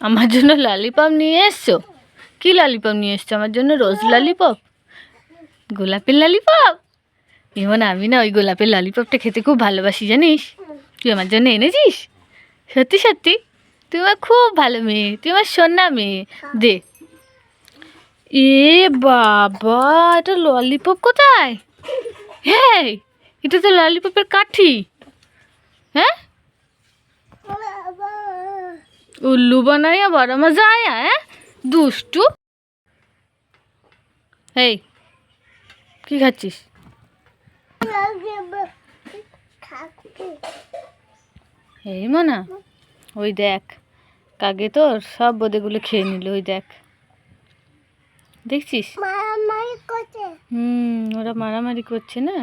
আমার জন্য ললিপপ নিয়ে এসছো? কি ললিপপ নিয়ে এসছো আমার জন্য? রোজ ললিপপ, গোলাপের ললিপপ? এমন আমি না ওই গোলাপের ললিপপটা খেতে খুব ভালোবাসি জানিস। তুই আমার জন্য এনেছিস? সত্যি সত্যি? তুই আমার খুব ভালো মেয়ে, তুই আমার সোনা মেয়ে। দে। এ বাবা, এটা ললিপপ কোথায়? হ্যাঁ, এটা তো ললিপপের কাঠি। হ্যাঁ, উল্লু বানাইয়া বড় মজা আয়া। হ্যাঁ দুষ্টু। এই কি খাচ্ছিস? এই মনা, ওই দেখ কাকে তোর সব বোঁদেগুলো খেয়ে নিল। ওই দেখ, দেখছিস? ওরা মারামারি করছে না,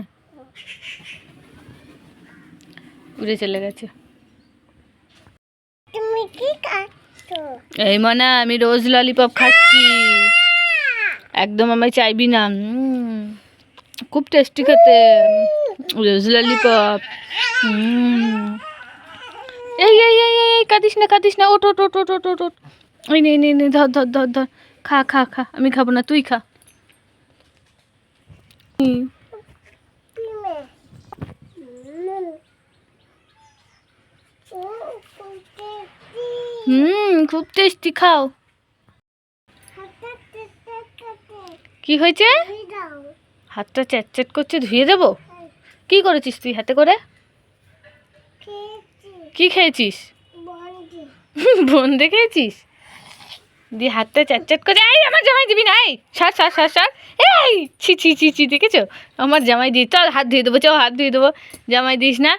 উড়ে চলে গেছে। এই মনা, আমি রোজ ললিপপ খাচ্ছি, একদম আমায় চাইবি না। খুব টেস্টি খেতে রোজ ললিপপ। এই এই এই এই কাঁদিস না, কাঁদিস না, ওট ওট ওট ওট ওট ওট। ওই নে নে নে, ধর ধর ধর ধর, খা খা খা। আমি খাবো না, তুই খা। খুব টেস্টি, খাও। কি হয়েছে? হাতটা চ্যাট করছে, ধুয়ে দেবো? কি করেছিস তুই হাতে করে? কি খেয়েছিস? বোঁদে খেয়েছিস? দিয়ে হাতটা চ্যাট করে। এই আমার জামাই দিবি না, এই সর সর সর সর। এই ছি ছি ছি ছি, দেখেছো আমার জামাই দিয়ে? চল হাত ধুয়ে দেবো, চল হাত ধুয়ে দেবো। জামাই দিস না।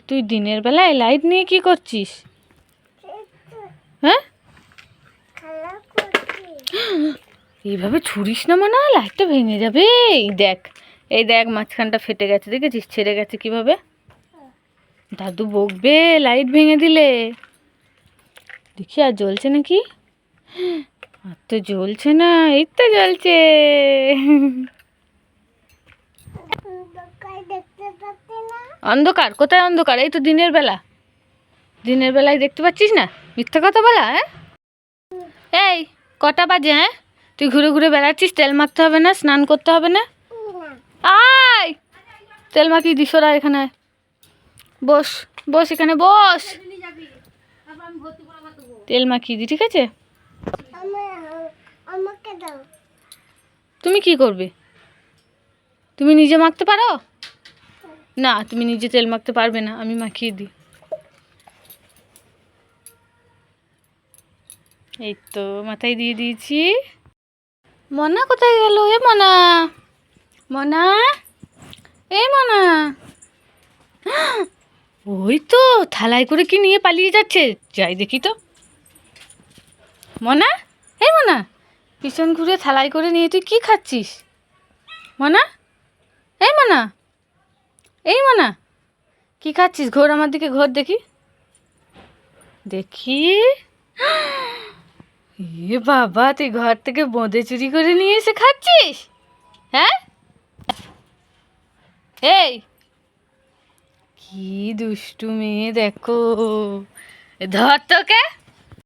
তুই দিনের বেলায় লাইট নিয়ে কি করছিস? হ্যাঁ, এইভাবে ছুরিস না, মনে হয় লাইটটা ভেঙে যাবে। এই দেখ, এই দেখ মাঝখানটা ফেটে গেছে, দেখেছিস? ছেড়ে গেছে কিভাবে। দাদু বকবে লাইট ভেঙে দিলে। দেখি আর জ্বলছে নাকি? আর তো জ্বলছে না, এই তো জ্বলছে। অন্ধকার কোথায়? অন্ধকার এই তো দিনের বেলা। দিনের বেলায় দেখতে পাচ্ছিস না? মিথ্যা কথা বলা। হ্যাঁ, এই কটা বাজে? হ্যাঁ, তুই ঘুরে ঘুরে বেড়াচ্ছিস, তেল মাখতে হবে না? স্নান করতে হবে না? আয় তেল মাখিয়ে দিস। ওরা এখানে বস, বস এখানে বস, তেল মাখিয়ে দি, ঠিক আছে? তুমি কি করবে? তুমি নিজে মাখতে পারো না? তুমি নিজে তেল মাখতে পারবে না, আমি মাখিয়ে দিই। এই তো মাথায় দিয়ে দিয়েছি। মনা কোথায় গেল? এ মনা, মনা, এই মনা, ওই তো থালায় করে কি নিয়ে পালিয়ে যাচ্ছে। যাই দেখি তো। মনা, এই মনা, পিছন ঘুরে থালায় করে নিয়ে তুই কি খাচ্ছিস? মনা, এই মনা, এই মনা, কি খাচ্ছিস? ঘোর আমার দিকে, ঘোর দেখি, দেখি। এ বাবা, তুই ঘর থেকে বোঁদে চুরি করে নিয়ে এসে খাচ্ছিস? হ্যাঁ, এই কি দুষ্টু মেয়ে, দেখো। ধর তোকে।